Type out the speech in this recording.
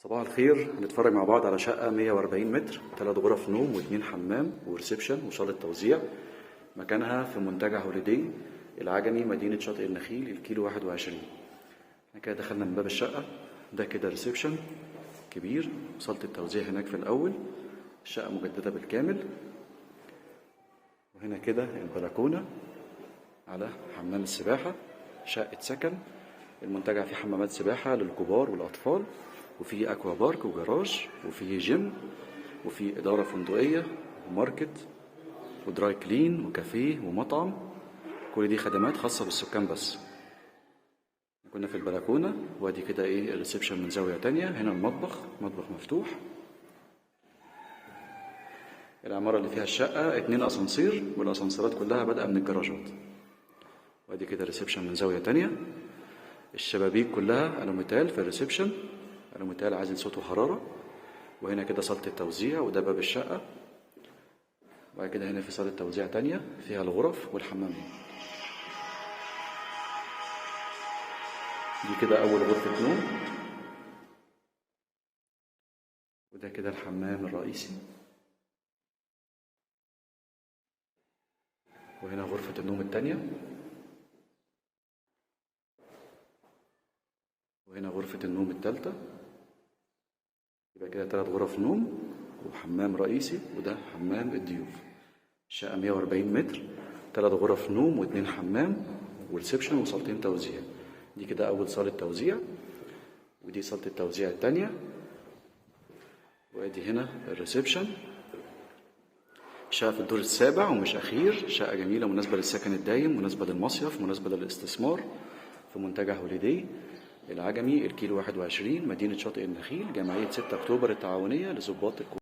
صباح الخير. هنتفرج مع بعض على شقة 140 متر، 3 غرف نوم و2 حمام وريسبشن وصالة توزيع. مكانها في منتجع هوليدي العجمي، مدينة شاطئ النخيل، الكيلو 21. احنا كده دخلنا من باب الشقة. ده كده ريسبشن كبير، صالة التوزيع هناك في الأول. الشقة مجددة بالكامل. وهنا كده البلكونة على حمام السباحة. شقة سكن. المنتجع فيه حمامات سباحة للكبار والأطفال، وفيه أكوا بارك وجراج، وفيه جيم، وفيه إدارة فندقية وماركت ودراي كلين وكافيه ومطعم. كل دي خدمات خاصة بالسكان بس. كنا في البلكونة، وادي كده ايه الريسبشن من زاوية تانية. هنا المطبخ، مطبخ مفتوح. العمارة اللي فيها الشقة 2 أسانسير، والأسانسيرات كلها بادئة من الجراجات. وادي كده ريسبشن من زاوية تانية. الشبابيك كلها ألوميتال في الريسبشن، ألوميتال عازل صوت وحرارة. وهنا كده صالة التوزيع، وده باب الشقة. وبعد كده هنا في صالة توزيع تانية فيها الغرف والحمامين. دي كده أول غرفة نوم، وده كده الحمام الرئيسي. وهنا غرفة النوم التانية، وهنا غرفة النوم التالتة. يبقى كده 3 غرف نوم وحمام رئيسي، وده حمام الضيوف. الشقة 140 متر، 3 غرف نوم و2 حمام وريسبشن وصالتين توزيع. دي كده أول صالة توزيع، ودي صالة التوزيع التانية. وادي هنا الريسبشن. شقة في الدور السابع ومش أخير. شقة جميلة، مناسبة للسكن الدايم، مناسبة للمصيف، مناسبة للاستثمار. في منتجع هوليدي العجمي، الكيلو 21، مدينة شاطئ النخيل، جمعية 6 أكتوبر التعاونية لضباط الكورة.